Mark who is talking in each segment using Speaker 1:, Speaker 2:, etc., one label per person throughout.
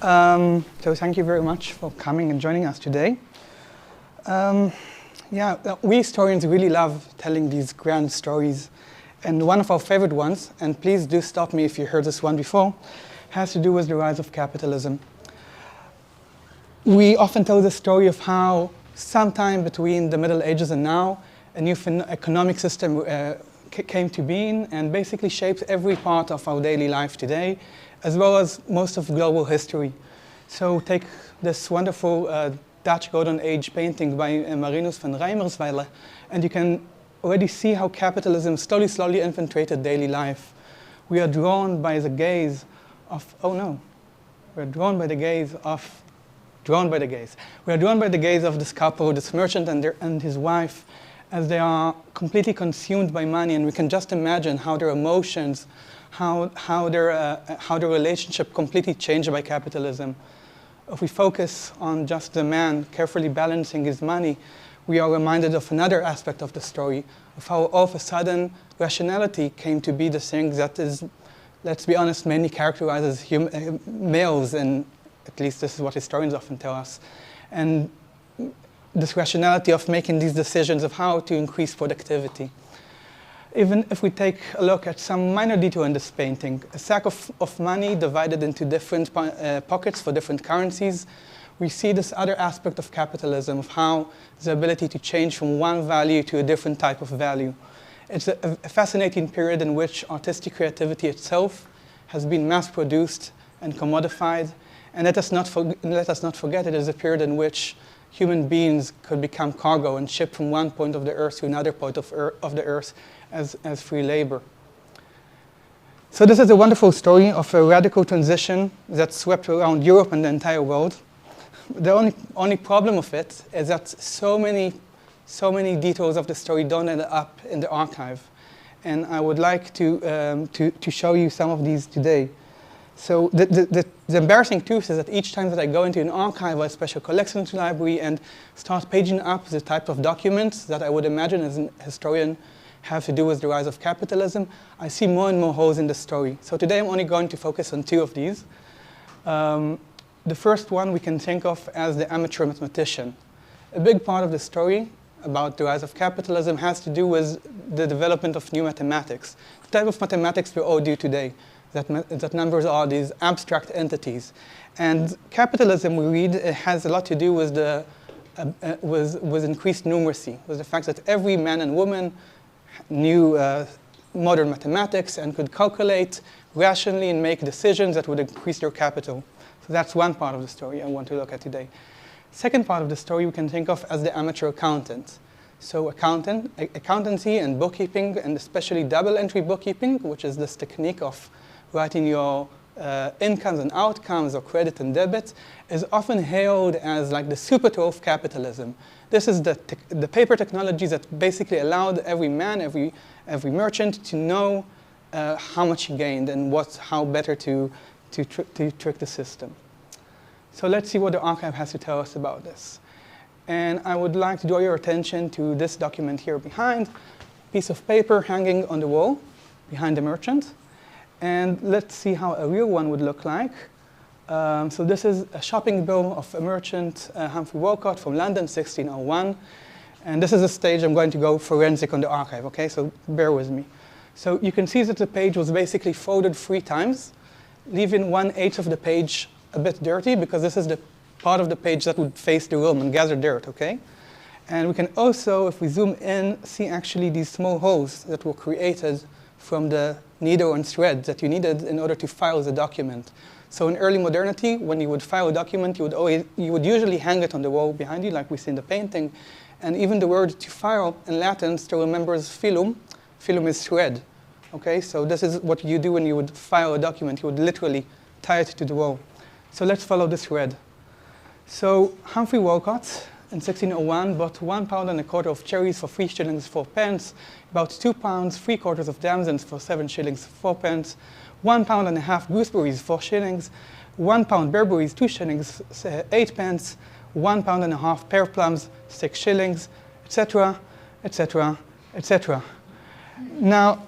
Speaker 1: So thank you very much for coming and joining us today. We historians really love telling these grand stories. And one of our favorite ones, and please do stop me if you heard this one before, has to do with the rise of capitalism. We often tell the story of how sometime between the Middle Ages and now, a new economic system came to being and basically shapes every part of our daily life today, as well as most of global history. So take this wonderful Dutch Golden Age painting by Marinus van Reimersweiler, and you can already see how capitalism slowly infiltrated daily life. We are drawn by the gaze of, We are drawn by the gaze of this couple, this merchant and his wife, as they are completely consumed by money, and we can just imagine how their emotions, how their relationship completely changed by capitalism. If we focus on just the man carefully balancing his money, we are reminded of another aspect of the story, of how all of a sudden rationality came to be the thing that is, let's be honest, mainly characterizes males, and at least this is what historians often tell us. And this rationality of making these decisions of how to increase productivity. Even if we take a look at some minor detail in this painting, a sack of money divided into different pockets for different currencies, we see this other aspect of capitalism, of how the ability to change from one value to a different type of value. It's a fascinating period in which artistic creativity itself has been mass-produced and commodified. And let us not forget it is a period in which human beings could become cargo and shipped from one point of the earth to another point of the earth as free labor. So this is a wonderful story of a radical transition that swept around Europe and the entire world. The only problem of it is that so many details of the story don't end up in the archive. And I would like to show you some of these today. So the embarrassing truth is that each time that I go into an archive or a special collections library and start paging up the type of documents that I would imagine as a historian have to do with the rise of capitalism, I see more and more holes in the story. So today I'm only going to focus on two of these. The first one we can think of as the amateur mathematician. A big part of the story about the rise of capitalism has to do with the development of new mathematics, the type of mathematics we all do today, that numbers are these abstract entities. And capitalism, we read, has a lot to do with with increased numeracy, with the fact that every man and woman knew modern mathematics and could calculate rationally and make decisions that would increase their capital. So that's one part of the story I want to look at today. Second part of the story we can think of as the amateur accountant. So accountancy and bookkeeping, and especially double entry bookkeeping, which is this technique of writing your incomes and outcomes or credit and debit, is often hailed as like the supertool of capitalism. This is the paper technology that basically allowed every man, every merchant to know how much he gained and how better to trick the system. So let's see what the archive has to tell us about this. And I would like to draw your attention to this document here behind, piece of paper hanging on the wall behind the merchant. And let's see how a real one would look like. So this is a shopping bill of a merchant, Humphrey Walcott from London, 1601. And this is a stage I'm going to go forensic on the archive, okay? So bear with me. So you can see that the page was basically folded 3 times, leaving 1/8 of the page a bit dirty, because this is the part of the page that would face the room and gather dirt, okay? And we can also, if we zoom in, see actually these small holes that were created from the needle and thread that you needed in order to file the document. So in early modernity, when you would file a document, you would usually hang it on the wall behind you, like we see in the painting. And even the word to file in Latin still remembers filum. Filum is thread. Okay, so this is what you do when you would file a document. You would literally tie it to the wall. So let's follow this thread. So Humphrey Walcott in 1601 bought 1 pound and a quarter of cherries for 3 shillings 4 pence, about 2 pounds 3/4 of damsons for 7 shillings 4 pence, 1 pound and a half gooseberries 4 shillings, 1 pound bearberries 2 shillings 8 pence, 1 pound and a half pear plums 6 shillings, etc., etc., etc. Now,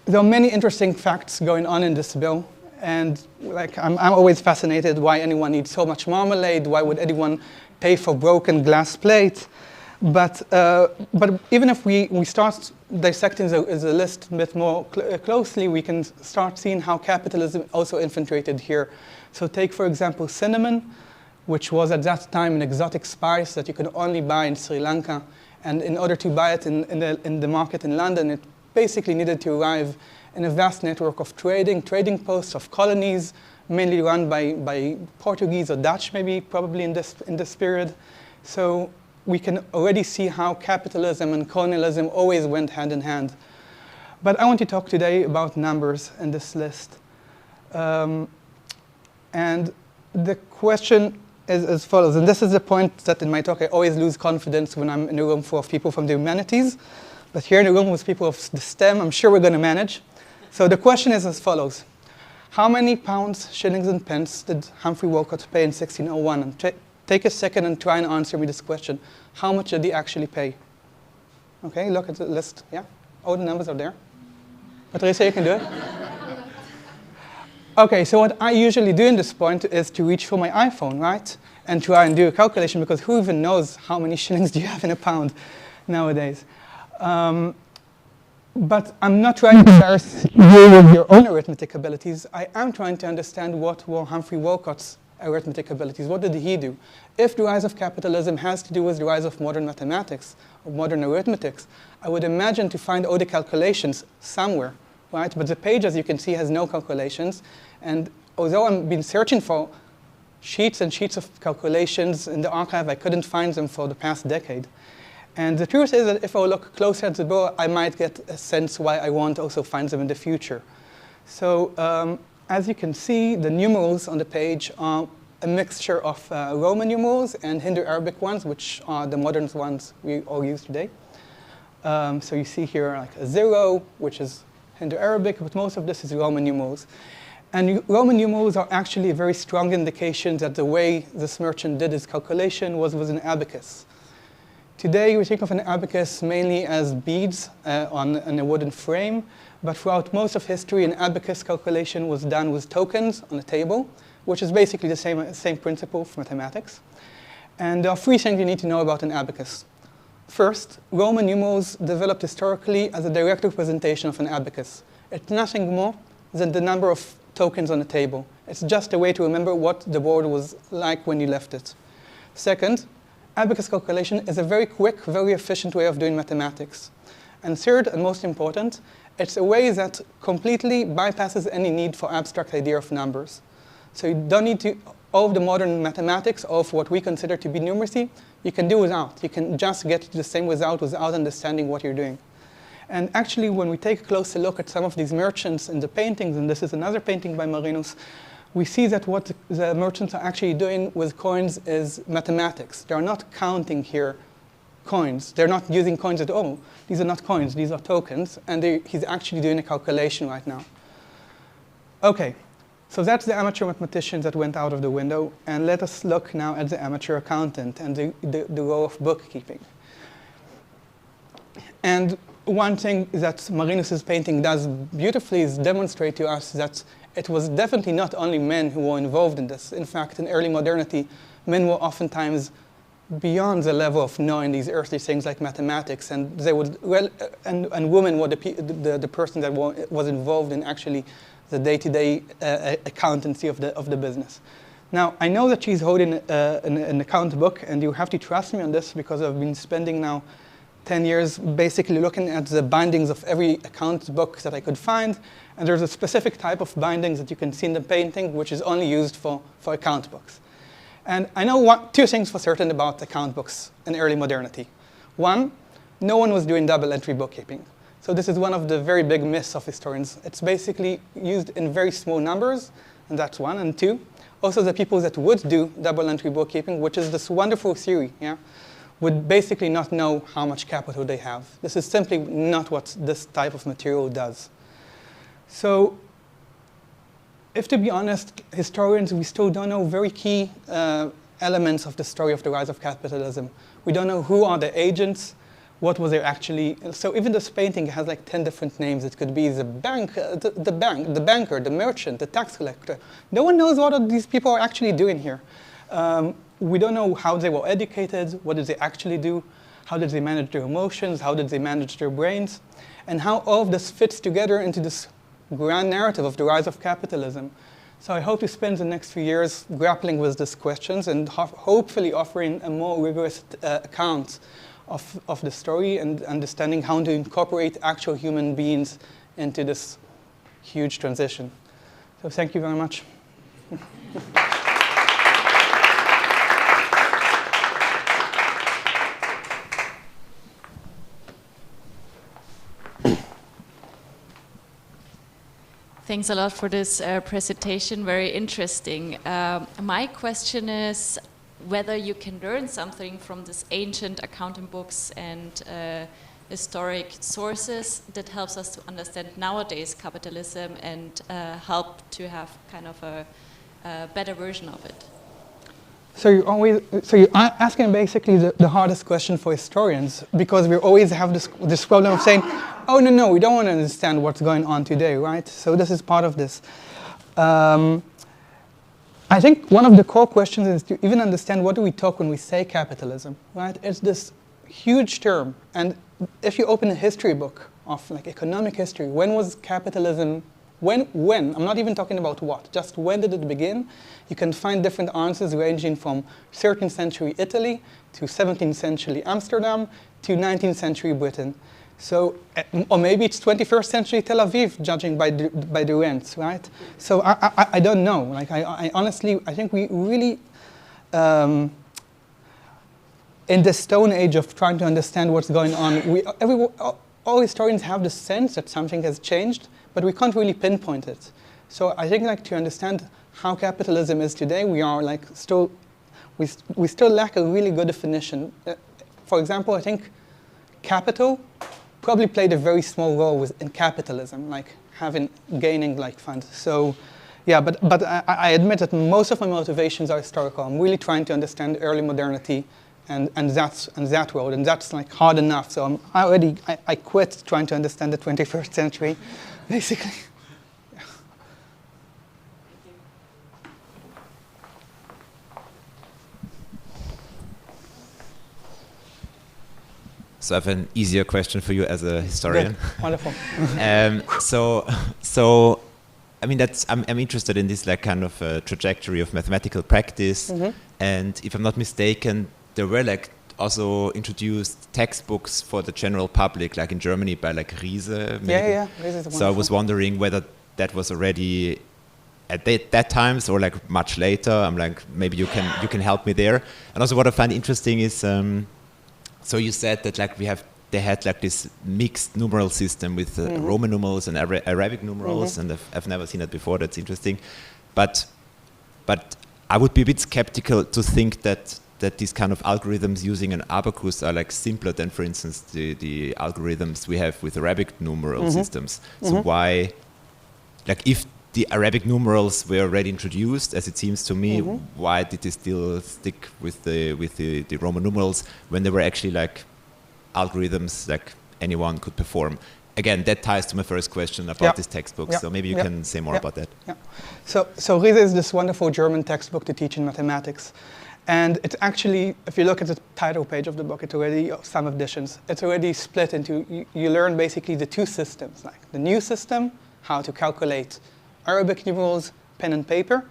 Speaker 1: there are many interesting facts going on in this bill, And like, I'm always fascinated why anyone needs so much marmalade. Why would anyone pay for broken glass plate? But even if we start dissecting the list a bit more closely, we can start seeing how capitalism also infiltrated here. So take, for example, cinnamon, which was at that time an exotic spice that you could only buy in Sri Lanka. And in order to buy it in the market in London, it basically needed to arrive in a vast network of trading posts of colonies, mainly run by Portuguese or Dutch, maybe probably in this period. So we can already see how capitalism and colonialism always went hand in hand. But I want to talk today about numbers in this list. And the question is as follows, and this is the point that in my talk I always lose confidence when I'm in a room full of people from the humanities. But here in a room with people of the STEM, I'm sure we're going to manage. So the question is as follows. How many pounds, shillings, and pence did Humphrey Walcott pay in 1601? And take a second and try and answer me this question. How much did he actually pay? Okay, look at the list. Yeah? All the numbers are there. Patricia, you can do it. Okay, so what I usually do in this point is to reach for my iPhone, right? And try and do a calculation, because who even knows how many shillings do you have in a pound nowadays? But I'm not trying to embarrass you with your own arithmetic abilities. I am trying to understand what were Humphrey Walcott's arithmetic abilities. What did he do? If the rise of capitalism has to do with the rise of modern mathematics, or modern arithmetics, I would imagine to find all the calculations somewhere, right? But the page, as you can see, has no calculations. And although I've been searching for sheets and sheets of calculations in the archive, I couldn't find them for the past decade. And the truth is that if I look closer at the book, I might get a sense why I won't also find them in the future. So as you can see, the numerals on the page are a mixture of Roman numerals and Hindu-Arabic ones, which are the modern ones we all use today. So you see here like a 0, which is Hindu-Arabic, but most of this is Roman numerals. And Roman numerals are actually a very strong indication that the way this merchant did his calculation was with an abacus. Today, we think of an abacus mainly as beads on a wooden frame, but throughout most of history, an abacus calculation was done with tokens on a table, which is basically the same principle for mathematics. And there are 3 things you need to know about an abacus. First, Roman numerals developed historically as a direct representation of an abacus. It's nothing more than the number of tokens on the table. It's just a way to remember what the board was like when you left it. Second, abacus calculation is a very quick, very efficient way of doing mathematics. And third, and most important, it's a way that completely bypasses any need for abstract idea of numbers. So you don't need to, all of the modern mathematics of what we consider to be numeracy, you can do without. You can just get to the same result without understanding what you're doing. And actually, when we take a closer look at some of these merchants in the paintings, and this is another painting by Marinus, we see that what the merchants are actually doing with coins is mathematics. They're not counting here coins. They're not using coins at all. These are not coins, these are tokens, and he's actually doing a calculation right now. Okay, so that's the amateur mathematician that went out of the window, and let us look now at the amateur accountant and the role of bookkeeping. And one thing that Marinus's painting does beautifully is demonstrate to us that it was definitely not only men who were involved in this. In fact, in early modernity, men were oftentimes beyond the level of knowing these earthly things like mathematics, and they would, and women were the person that was involved in actually the day-to-day accountancy of the business. Now, I know that she's holding an account book, and you have to trust me on this because I've been spending now 10 years basically looking at the bindings of every account book that I could find. And there's a specific type of bindings that you can see in the painting, which is only used for account books. And I know 2 things for certain about account books in early modernity. One, no one was doing double entry bookkeeping. So this is one of the very big myths of historians. It's basically used in very small numbers, and that's one. And 2, also the people that would do double entry bookkeeping, which is this wonderful theory, yeah, would basically not know how much capital they have. This is simply not what this type of material does. So, if to be honest, historians, we still don't know very key elements of the story of the rise of capitalism. We don't know who are the agents. what was there actually. So even this painting has like 10 different names. It could be the bank, the banker, the merchant, the tax collector. No one knows what these people are actually doing here. We don't know how they were educated, what did they actually do, how did they manage their emotions, how did they manage their brains, and how all of this fits together into this grand narrative of the rise of capitalism. So I hope to spend the next few years grappling with these questions and hopefully offering a more rigorous account of the story and understanding how to incorporate actual human beings into this huge transition. So thank you very much.
Speaker 2: Thanks a lot for this presentation, very interesting. My question is whether you can learn something from this ancient accounting books and historic sources that helps us to understand nowadays capitalism and help to have kind of a better version of it.
Speaker 1: So you're asking basically the hardest question for historians, because we always have this problem of saying, oh, no, we don't want to understand what's going on today, right? So this is part of this. I think one of the core questions is to even understand what do we talk when we say capitalism, right? It's this huge term. And if you open a history book of like economic history, when was capitalism, when? I'm not even talking about what, just when did it begin? You can find different answers ranging from 13th century Italy to 17th century Amsterdam to 19th century Britain. So, or maybe it's 21st century Tel Aviv, judging by the rents, right? So I don't know. Like I honestly, I think we really, in the stone age of trying to understand what's going on, all historians have the sense that something has changed, but we can't really pinpoint it. So I think like to understand how capitalism is today, we are like we still lack a really good definition. For example, I think capital probably played a very small role in capitalism, like gaining like funds. So, yeah, but I admit that most of my motivations are historical. I'm really trying to understand early modernity and that road, and that's like hard enough. So I quit trying to understand the 21st century, basically.
Speaker 3: So I have an easier question for you as a historian.
Speaker 1: Good. Wonderful.
Speaker 3: So, I mean, I'm interested in this like kind of trajectory of mathematical practice, and if I'm not mistaken, there were like also introduced textbooks for the general public, like in Germany by like Riese. Maybe.
Speaker 1: Yeah. Riese is wonderful.
Speaker 3: So I was wondering whether that was already at that times or like much later. I'm like, maybe you can help me there. And also what I find interesting is. So you said that like they had like this mixed numeral system with Roman numerals and Arabic numerals, and I've never seen it before. That's interesting, but I would be a bit skeptical to think that these kind of algorithms using an abacus are like simpler than, for instance, the algorithms we have with Arabic numeral systems. So why, like if the Arabic numerals were already introduced, as it seems to me, why did they still stick with the Roman numerals when they were actually like algorithms like anyone could perform? Again, that ties to my first question about this textbook. So maybe you can say more about that.
Speaker 1: Yeah. So Riese is this wonderful German textbook to teach in mathematics. And it's actually, if you look at the title page of the book, it's already some editions. It's already split into, you learn basically the two systems, like the new system, how to calculate Arabic numerals, pen and paper,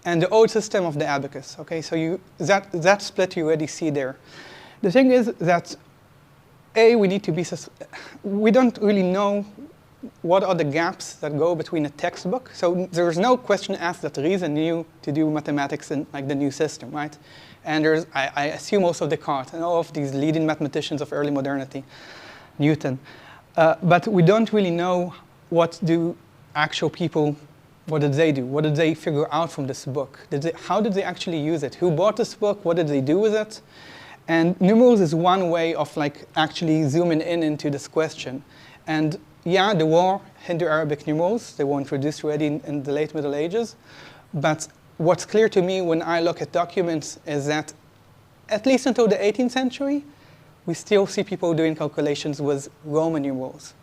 Speaker 1: and the old system of the abacus. Okay, so that split you already see there. The thing is that we don't really know what are the gaps that go between a textbook. So there's no question asked that Riese knew to do mathematics in like the new system, right? And I assume also Descartes and all of these leading mathematicians of early modernity, Newton. But we don't really know what do actual people, what did they do? What did they figure out from this book? How did they actually use it? Who bought this book? What did they do with it? And numerals is one way of like actually zooming into this question. And yeah, there were Hindu-Arabic numerals. They were introduced already in the late Middle Ages. But what's clear to me when I look at documents is that at least until the 18th century, we still see people doing calculations with Roman numerals.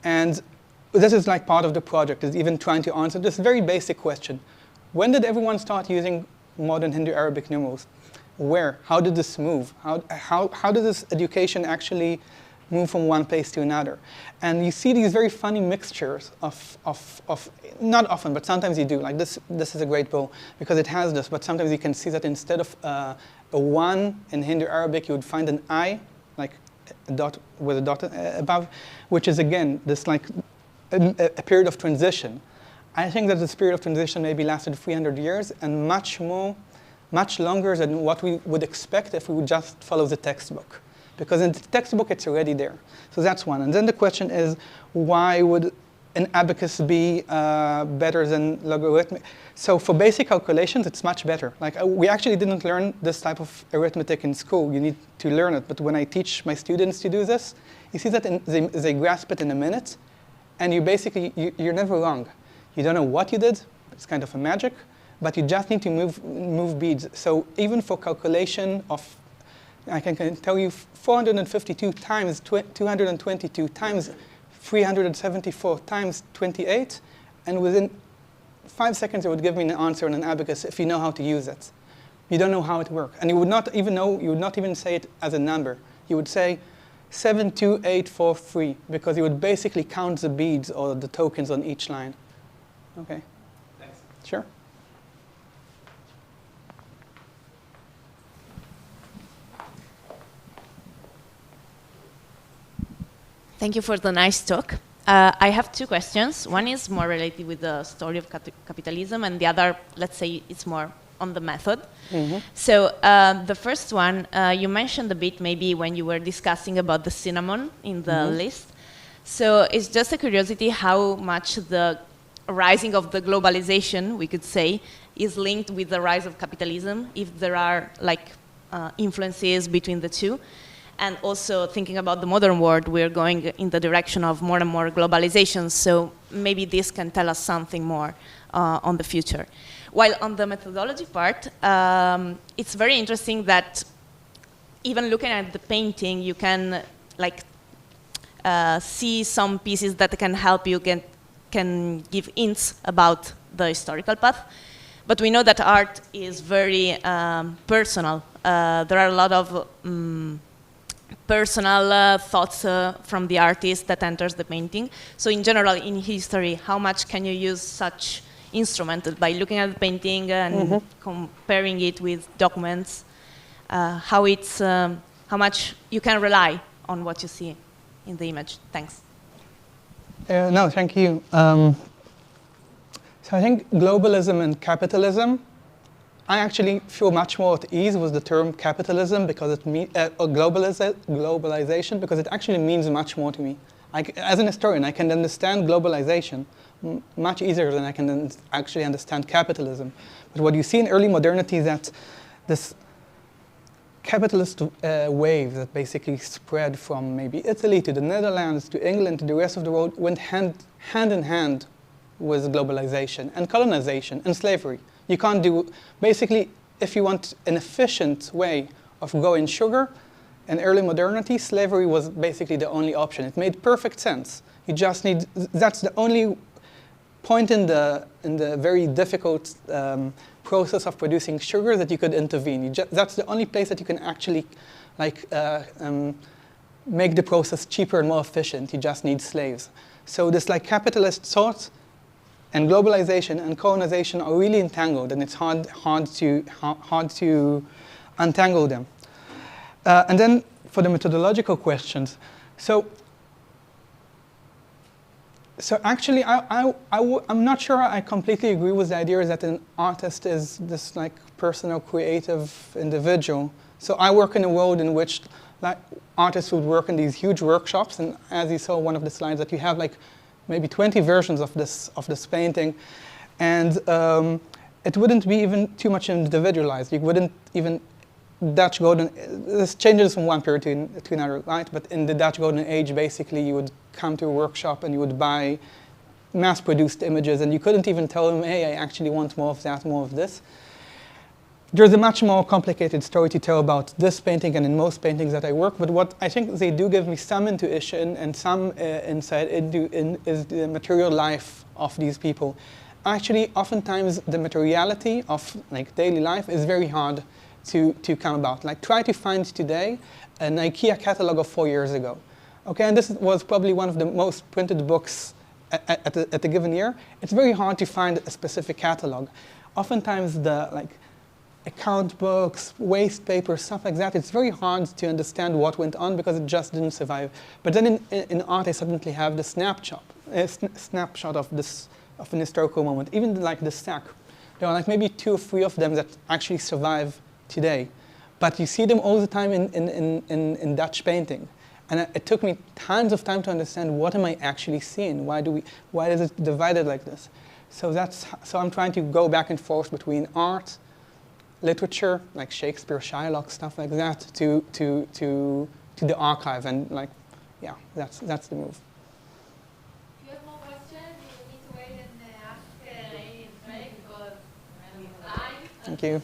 Speaker 1: And this is like part of the project, is even trying to answer this very basic question. When did everyone start using modern Hindu-Arabic numerals? Where? How did this move? How did this education actually move from one place to another? And you see these very funny mixtures of not often, but sometimes you do. Like this is a great bow because it has this, but sometimes you can see that instead of a 1 in Hindu-Arabic, you would find an I, like a dot with a dot above, which is again this like a period of transition. I think that this period of transition maybe lasted 300 years and much longer than what we would expect if we would just follow the textbook. Because in the textbook, it's already there. So that's one. And then the question is, why would an abacus be better than logarithmic? So for basic calculations, it's much better. Like we actually didn't learn this type of arithmetic in school. You need to learn it. But when I teach my students to do this, you see that they grasp it in a minute. And you basically, you're never wrong. You don't know what you did. It's kind of a magic. But you just need to move beads. So even for calculation of, I can tell you 452 times 222 times 374 times 28, and within 5 seconds it would give me an answer in an abacus if you know how to use it. You don't know how it works. And you would not even say it as a number. You would say 72843 because you would basically count the beads or the tokens on each line. Okay.
Speaker 3: Thanks.
Speaker 1: Sure.
Speaker 4: Thank you for the nice talk. I have two questions. One is more related with the story of capitalism, and the other, let's say, it's more on the method. Mm-hmm. So the first one, you mentioned a bit maybe when you were discussing about the cinnamon in the list. So it's just a curiosity how much the rising of the globalization, we could say, is linked with the rise of capitalism, if there are like influences between the two. And also thinking about the modern world, we're going in the direction of more and more globalization. So maybe this can tell us something more on the future. While on the methodology part, it's very interesting that even looking at the painting, you can like see some pieces that can help you, can give hints about the historical path. But we know that art is very personal. There are a lot of personal thoughts from the artist that enters the painting. So in general, in history, how much can you use such instrument by looking at the painting and comparing it with documents? How much you can rely on what you see in the image? Thanks.
Speaker 1: No, thank you. So I think globalism and capitalism, I actually feel much more at ease with the term capitalism because it globalization because it actually means much more to me. As an historian, I can understand globalization much easier than I can actually understand capitalism. But what you see in early modernity is that this capitalist wave that basically spread from maybe Italy to the Netherlands to England to the rest of the world went hand in hand with globalization and colonization and slavery. You can't do, basically, if you want an efficient way of growing sugar in early modernity, slavery was basically the only option. It made perfect sense. You just need, that's the only point in the very difficult process of producing sugar that you could intervene. That's the only place that you can actually make the process cheaper and more efficient. You just need slaves. So this like capitalist thought and globalization and colonization are really entangled, and it's hard to untangle them. And then for the methodological questions, so actually, I'm not sure I completely agree with the idea that an artist is this like personal, creative individual. So I work in a world in which like artists would work in these huge workshops, and as you saw one of the slides, that you have like maybe 20 versions of this painting, and it wouldn't be even too much individualized. You wouldn't even Dutch Golden. This changes from one period to another, right? But in the Dutch Golden Age, basically, you would come to a workshop and you would buy mass-produced images, and you couldn't even tell them, hey, I actually want more of that, more of this. there's a much more complicated story to tell about this painting and in most paintings that I work, but what I think they do give me some intuition and some insight into is the material life of these people. Actually, oftentimes the materiality of like daily life is very hard to come about. Like try to find today an IKEA catalog of 4 years ago. Okay, and this was probably one of the most printed books at a given year. It's very hard to find a specific catalog. Oftentimes the account books, waste paper, stuff like that, it's very hard to understand what went on because it just didn't survive. But then in art, I suddenly have the snapshot of an historical moment. Even like the stack, there are like maybe 2 or 3 of them that actually survive today. But you see them all the time in Dutch painting. And it took me tons of time to understand what am I actually seeing? Why is it divided like this? So I'm trying to go back and forth between art, literature, like Shakespeare, Shylock, stuff like that, to the archive, and like, yeah, that's the move.
Speaker 5: If you have more questions, you need to wait and ask in break because we have time.
Speaker 1: Thank you.